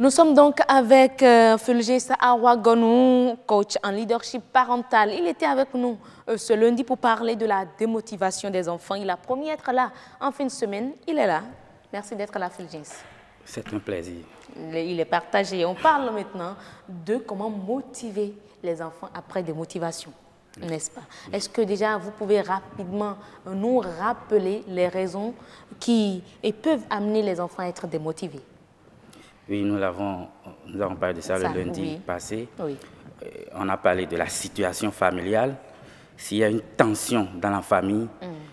Nous sommes donc avec Fulgence Awa-Gonou, coach en leadership parental. Il était avec nous ce lundi pour parler de la démotivation des enfants. Il a promis être là en fin de semaine. Il est là. Merci d'être là, Fulgence. C'est un plaisir. Il est partagé. On parle maintenant de comment motiver les enfants après des motivations, n'est-ce pas? Est-ce que déjà vous pouvez rapidement nous rappeler les raisons qui peuvent amener les enfants à être démotivés? Oui, nous avons parlé de ça le lundi passé. Oui. On a parlé de la situation familiale. S'il y a une tension dans la famille,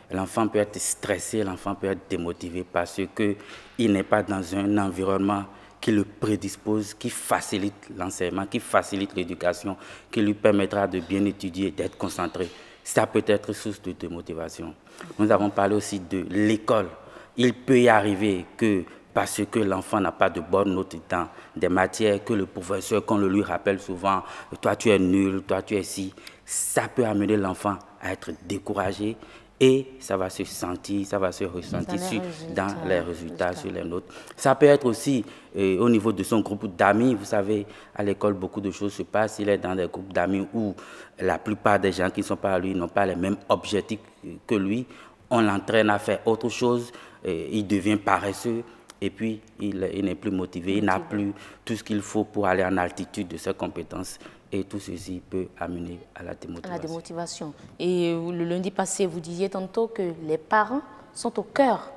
l'enfant peut être stressé, l'enfant peut être démotivé parce qu'il n'est pas dans un environnement qui le prédispose, qui facilite l'enseignement, qui facilite l'éducation, qui lui permettra de bien étudier, d'être concentré. Ça peut être source de démotivation. Nous avons parlé aussi de l'école. Il peut y arriver que parce que l'enfant n'a pas de bonnes notes dans des matières que le professeur, qu'on le lui rappelle souvent, toi tu es nul, toi tu es si, ça peut amener l'enfant à être découragé et ça va se sentir, ça va se ressentir dans les résultats, sur les notes. Ça peut être aussi au niveau de son groupe d'amis. Vous savez, à l'école, beaucoup de choses se passent. Il est dans des groupes d'amis où la plupart des gens qui ne sont pas à lui n'ont pas les mêmes objectifs que lui. On l'entraîne à faire autre chose, il devient paresseux. Et puis, il n'est plus motivé, il n'a plus tout ce qu'il faut pour aller en altitude de ses compétences. Et tout ceci peut amener à la démotivation. À la démotivation. Et le lundi passé, vous disiez tantôt que les parents sont au cœur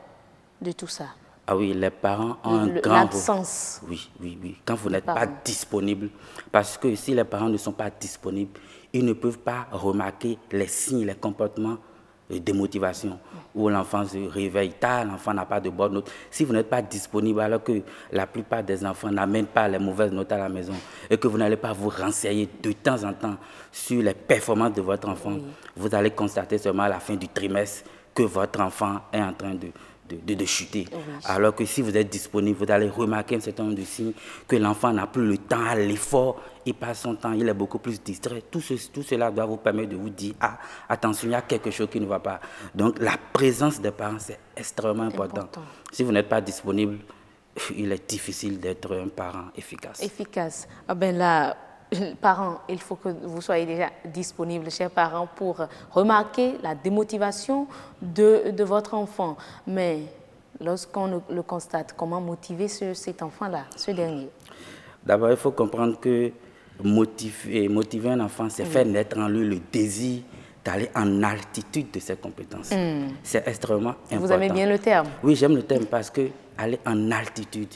de tout ça. Ah oui, les parents ont un grand... L'absence. Oui, oui, oui. Quand vous n'êtes pas disponible, parce que si les parents ne sont pas disponibles, ils ne peuvent pas remarquer les signes, les comportements de motivation, où l'enfant se réveille tard, l'enfant n'a pas de bonnes notes. Si vous n'êtes pas disponible, alors que la plupart des enfants n'amènent pas les mauvaises notes à la maison et que vous n'allez pas vous renseigner de temps en temps sur les performances de votre enfant, vous allez constater seulement à la fin du trimestre que votre enfant est en train de chuter. Alors que si vous êtes disponible, vous allez remarquer un certain nombre de signes que l'enfant n'a plus le temps à l'effort, il passe son temps, il est beaucoup plus distrait. Tout cela doit vous permettre de vous dire, ah, attention, il y a quelque chose qui ne va pas. Donc la présence des parents, c'est extrêmement important. Si vous n'êtes pas disponible, il est difficile d'être un parent efficace. Efficace. Ah ben là, parents, il faut que vous soyez déjà disponibles, chers parents, pour remarquer la démotivation de votre enfant. Mais lorsqu'on le constate, comment motiver cet enfant-là, ce dernier? D'abord, il faut comprendre que motiver un enfant, c'est faire naître en lui le désir d'aller en altitude de ses compétences. C'est extrêmement important. Vous aimez bien le terme? Oui, j'aime le terme parce que aller en altitude,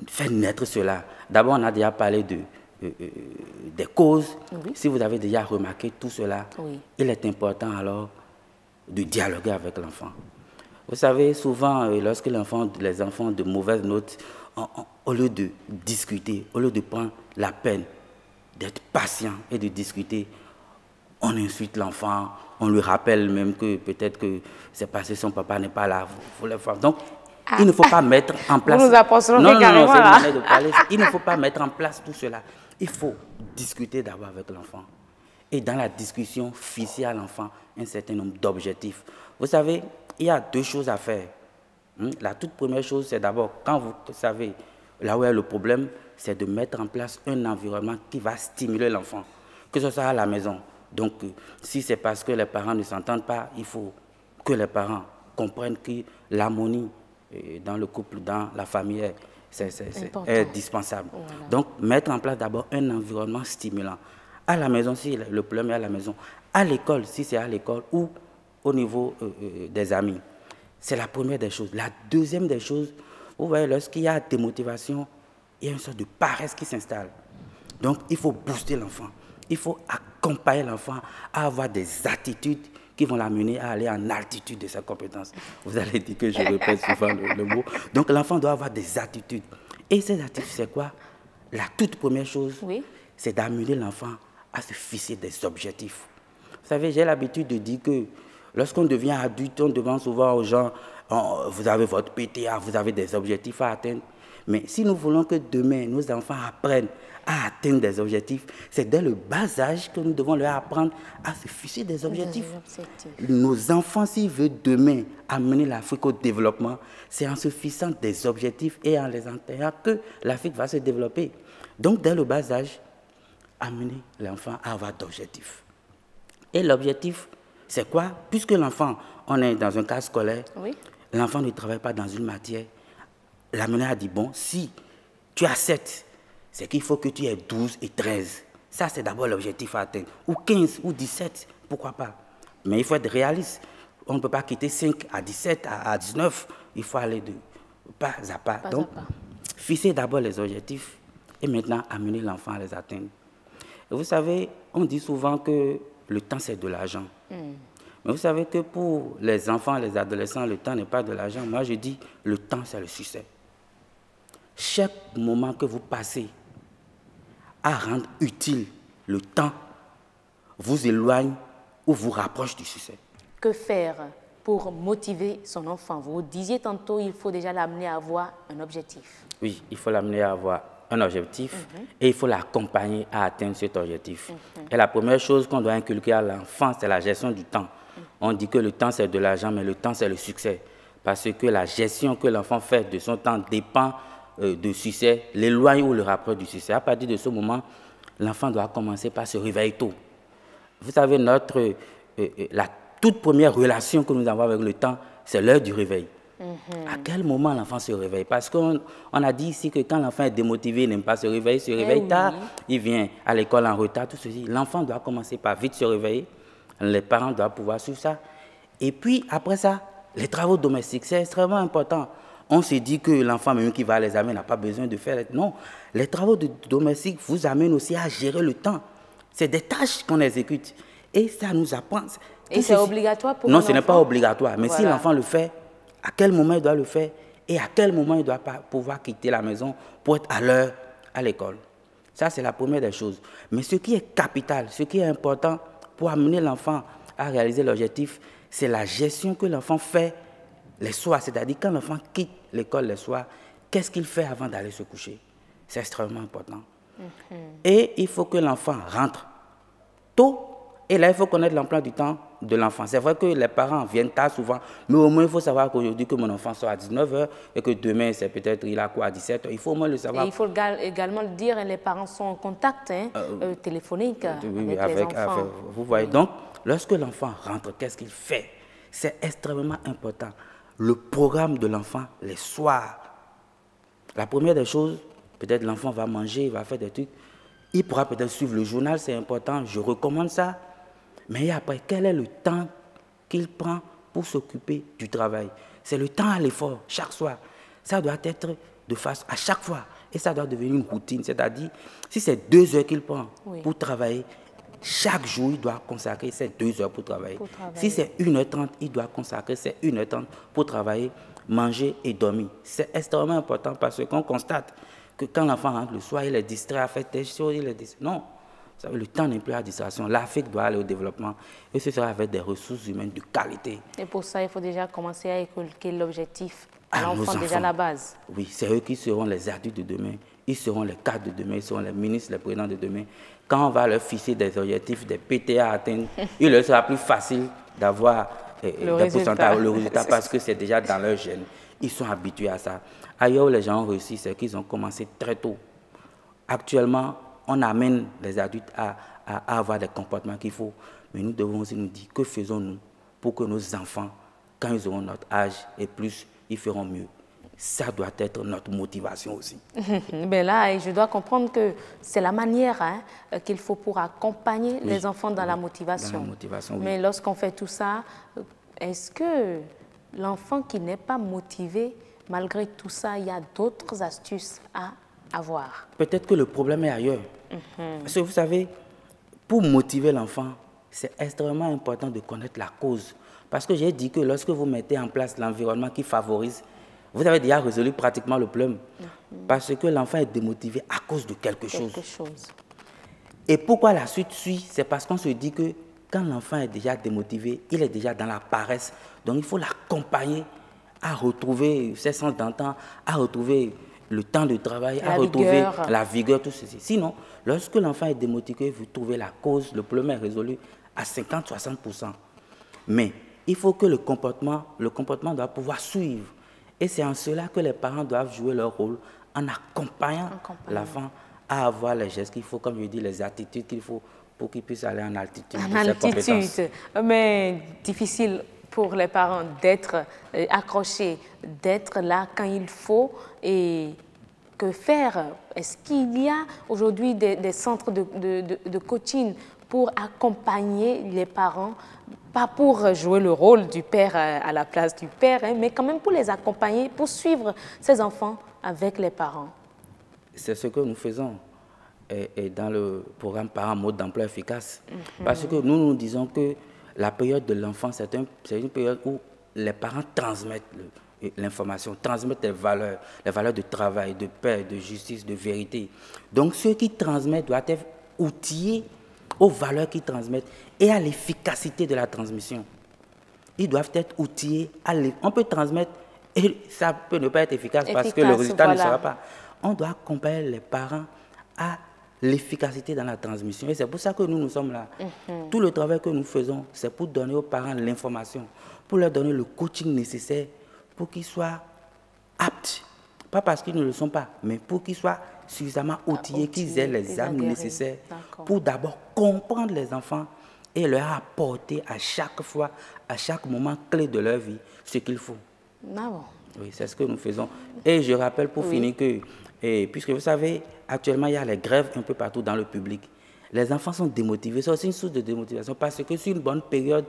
faire naître cela. D'abord, on a déjà parlé des causes. Si vous avez déjà remarqué tout cela, il est important alors de dialoguer avec l'enfant. Vous savez, souvent, lorsque les enfants ont de mauvaises notes, au lieu de discuter, au lieu de prendre la peine d'être patient et de discuter, on insulte l'enfant, on lui rappelle même que peut-être que c'est parce que son papa n'est pas là. Donc, il ne faut pas mettre en place... Vous nous apporterons non, c'est une là. manière de parler. Il ne faut pas mettre en place tout cela. Il faut discuter d'abord avec l'enfant. Et dans la discussion, fixer à l'enfant un certain nombre d'objectifs. Vous savez, il y a deux choses à faire. La toute première chose, c'est d'abord, quand vous savez là où est le problème, c'est de mettre en place un environnement qui va stimuler l'enfant, que ce soit à la maison. Donc, si c'est parce que les parents ne s'entendent pas, il faut que les parents comprennent que l'harmonie dans le couple, dans la famille, est indispensable. Voilà. Donc, mettre en place d'abord un environnement stimulant. À la maison, si le problème est à la maison, à l'école, si c'est à l'école, ou au niveau des amis. C'est la première des choses. La deuxième des choses, vous voyez, lorsqu'il y a démotivation, il y a une sorte de paresse qui s'installe. Donc, il faut booster l'enfant. Il faut accompagner l'enfant à avoir des attitudes qui vont l'amener à aller en altitude de ses compétences. Vous allez dire que je répète souvent le mot. Donc, l'enfant doit avoir des attitudes. Et ces attitudes, c'est quoi? La toute première chose, c'est d'amener l'enfant à se fixer des objectifs. Vous savez, j'ai l'habitude de dire que lorsqu'on devient adulte, on demande souvent aux gens, vous avez votre PTA, vous avez des objectifs à atteindre. Mais si nous voulons que demain, nos enfants apprennent à atteindre des objectifs, c'est dès le bas âge que nous devons leur apprendre à se fixer des objectifs. Nos enfants, s'ils veulent demain amener l'Afrique au développement, c'est en se fixant des objectifs et en les atteignant que l'Afrique va se développer. Donc, dès le bas âge, amener l'enfant à avoir d'objectifs. Et l'objectif, c'est quoi? Puisque l'enfant, on est dans un cas scolaire, oui. L'enfant ne travaille pas dans une matière, l'amener a dit, bon, si tu as 7, c'est qu'il faut que tu aies 12 et 13. Ça, c'est d'abord l'objectif à atteindre. Ou 15, ou 17, pourquoi pas. Mais il faut être réaliste. On ne peut pas quitter 5 à 17, à 19. Il faut aller de pas à pas. Donc, fixer d'abord les objectifs et maintenant amener l'enfant à les atteindre. Et vous savez, on dit souvent que le temps, c'est de l'argent. Mais vous savez que pour les enfants, les adolescents, le temps n'est pas de l'argent. Moi, je dis, le temps, c'est le succès. Chaque moment que vous passez à rendre utile le temps vous éloigne ou vous rapproche du succès. Que faire pour motiver son enfant? Vous disiez tantôt, il faut déjà l'amener à avoir un objectif. Oui, il faut l'amener à avoir un objectif et il faut l'accompagner à atteindre cet objectif. Et la première chose qu'on doit inculquer à l'enfant, c'est la gestion du temps. On dit que le temps, c'est de l'argent, mais le temps, c'est le succès. Parce que la gestion que l'enfant fait de son temps dépend du succès, l'éloigne ou le rapproche du succès. À partir de ce moment, l'enfant doit commencer par se réveiller tôt. Vous savez, la toute première relation que nous avons avec le temps, c'est l'heure du réveil. À quel moment l'enfant se réveille? Parce qu'on a dit ici que quand l'enfant est démotivé, il n'aime pas se réveille tard, il vient à l'école en retard, tout ceci. L'enfant doit commencer par vite se réveiller. Les parents doivent pouvoir suivre ça. Et puis, après ça, les travaux domestiques, c'est extrêmement important. On se dit que l'enfant, même qui va à l'examen, n'a pas besoin de faire. Non, les travaux domestiques vous amènent aussi à gérer le temps. C'est des tâches qu'on exécute. Et ça nous apprend. Et c'est obligatoire pour l'enfant? Non, ce n'est pas obligatoire. Mais si l'enfant le fait, à quel moment il doit le faire et à quel moment il doit pouvoir quitter la maison pour être à l'heure à l'école. Ça, c'est la première des choses. Mais ce qui est capital, ce qui est important pour amener l'enfant à réaliser l'objectif, c'est la gestion que l'enfant fait les soirs. C'est-à-dire quand l'enfant quitte l'école les soirs, qu'est-ce qu'il fait avant d'aller se coucher? C'est extrêmement important. Et il faut que l'enfant rentre tôt. Et là, il faut connaître l'emploi du temps de l'enfant. C'est vrai que les parents viennent tard souvent, mais au moins, il faut savoir qu'aujourd'hui, que mon enfant sort à 19 h et que demain, c'est peut-être, il a quoi, à 17 h. Il faut au moins le savoir. Et il faut également le dire, les parents sont en contact téléphonique avec les enfants. Vous voyez, donc, lorsque l'enfant rentre, qu'est-ce qu'il fait? C'est extrêmement important. Le programme de l'enfant, les soirs. La première des choses, peut-être l'enfant va manger, il va faire des trucs. Il pourra peut-être suivre le journal, c'est important, je recommande ça. Mais après, quel est le temps qu'il prend pour s'occuper du travail? C'est le temps à l'effort, chaque soir. Ça doit être de face à chaque fois. Et ça doit devenir une routine. C'est-à-dire, si c'est 2 heures qu'il prend pour travailler, chaque jour, il doit consacrer ces 2 heures pour travailler. Si c'est 1h30, il doit consacrer ces 1h30 pour travailler, manger et dormir. C'est extrêmement important parce qu'on constate que quand l'enfant rentre le soir, il est distrait à faire des choses, il est distrait. Non. Le temps n'est plus à distraction. L'Afrique doit aller au développement et ce sera avec des ressources humaines de qualité. Et pour ça, il faut déjà commencer à inculquer l'objectif à l'enfant, déjà à la base. Oui, c'est eux qui seront les adultes de demain. Ils seront les cadres de demain, ils seront les ministres, les présidents de demain. Quand on va leur fixer des objectifs, des PTA à atteindre, il leur sera plus facile d'avoir le résultat parce que c'est déjà dans leur gène. Ils sont habitués à ça. Ailleurs où les gens ont réussi, c'est qu'ils ont commencé très tôt. Actuellement, on amène les adultes à avoir des comportements qu'il faut. Mais nous devons aussi nous dire que faisons-nous pour que nos enfants, quand ils auront notre âge et plus, ils feront mieux. Ça doit être notre motivation aussi. Ben là, je dois comprendre que c'est la manière qu'il faut pour accompagner les enfants dans la motivation. Dans la motivation, oui. Mais lorsqu'on fait tout ça, est-ce que l'enfant qui n'est pas motivé, malgré tout ça, il y a d'autres astuces à avoir? Peut-être que le problème est ailleurs. Parce que vous savez, pour motiver l'enfant, c'est extrêmement important de connaître la cause. Parce que j'ai dit que lorsque vous mettez en place l'environnement qui favorise, vous avez déjà résolu pratiquement le problème. Parce que l'enfant est démotivé à cause de quelque chose. Et pourquoi la suite suit? C'est parce qu'on se dit que quand l'enfant est déjà démotivé, il est déjà dans la paresse. Donc il faut l'accompagner à retrouver ses sens d'antan, à retrouver le temps de travail, La à retrouver vigueur. la vigueur, tout ceci. Sinon, lorsque l'enfant est démotivé, vous trouvez la cause, le problème est résolu à 50-60%. Mais il faut que le comportement doit pouvoir suivre. Et c'est en cela que les parents doivent jouer leur rôle en accompagnant l'enfant à avoir les gestes qu'il faut, comme je dis, les attitudes qu'il faut pour qu'il puisse aller en altitude. En altitude, mais difficile pour les parents d'être accrochés, d'être là quand il faut. Et que faire? Est-ce qu'il y a aujourd'hui des centres de coaching pour accompagner les parents, pas pour jouer le rôle du père à la place du père, hein, mais quand même pour les accompagner, pour suivre ces enfants avec les parents? C'est ce que nous faisons et dans le programme Parents Mode d'emploi efficace. Parce que nous disons que la période de l'enfance, c'est une période où les parents transmettent l'information, transmettent les valeurs de travail, de paix, de justice, de vérité. Donc ceux qui transmettent doivent être outillés aux valeurs qu'ils transmettent et à l'efficacité de la transmission. Ils doivent être outillés. On peut transmettre et ça peut ne pas être efficace parce que le résultat ne sera pas. On doit accompagner les parents à l'efficacité dans la transmission. Et c'est pour ça que nous sommes là. Tout le travail que nous faisons, c'est pour donner aux parents l'information, pour leur donner le coaching nécessaire pour qu'ils soient aptes. Pas parce qu'ils ne le sont pas, mais pour qu'ils soient suffisamment outillés, qu'ils aient les armes nécessaires pour d'abord comprendre les enfants et leur apporter à chaque fois, à chaque moment clé de leur vie, ce qu'il faut. Ah bon. Oui, c'est ce que nous faisons. Et je rappelle pour finir que, puisque vous savez, actuellement, il y a les grèves un peu partout dans le public. Les enfants sont démotivés. C'est aussi une source de démotivation parce que sur une bonne période,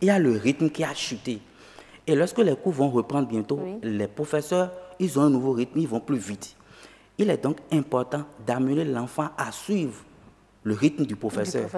il y a le rythme qui a chuté. Et lorsque les cours vont reprendre bientôt, les professeurs, ils ont un nouveau rythme, ils vont plus vite. Il est donc important d'amener l'enfant à suivre le rythme du professeur.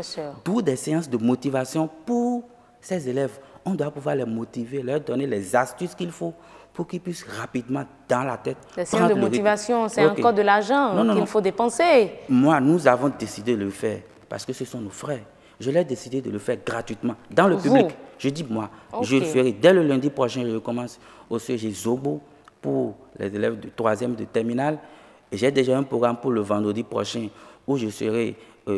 D'où des séances de motivation pour ces élèves. On doit pouvoir les motiver, leur donner les astuces qu'il faut pour qu'ils puissent rapidement, dans la tête, les séances de motivation, c'est encore de l'argent qu'il faut dépenser. Moi, nous avons décidé de le faire parce que ce sont nos frères. Je l'ai décidé de le faire gratuitement, dans le public. Je dis, moi, je le ferai. Dès le lundi prochain, je commence au CG Zobo pour les élèves de 3e de terminale. Et j'ai déjà un programme pour le vendredi prochain où je serai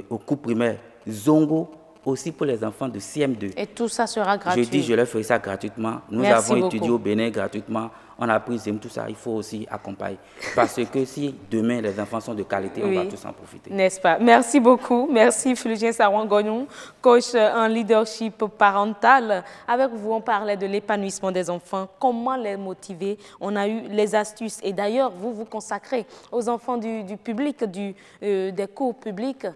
au cours primaire Zongo, aussi pour les enfants de CM2. Et tout ça sera gratuit. Je dis, je leur ferai ça gratuitement. Nous avons étudié au Bénin gratuitement. On a pris tout ça, il faut aussi accompagner. Parce que si demain les enfants sont de qualité, on va tous en profiter. N'est-ce pas? Merci beaucoup. Merci Fulgence Sarwan-Gognon, coach en leadership parental. Avec vous, on parlait de l'épanouissement des enfants, comment les motiver. On a eu les astuces. Et d'ailleurs, vous vous consacrez aux enfants du public, des cours publics.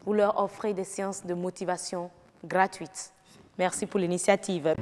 Vous leur offrez des séances de motivation gratuites. Merci pour l'initiative.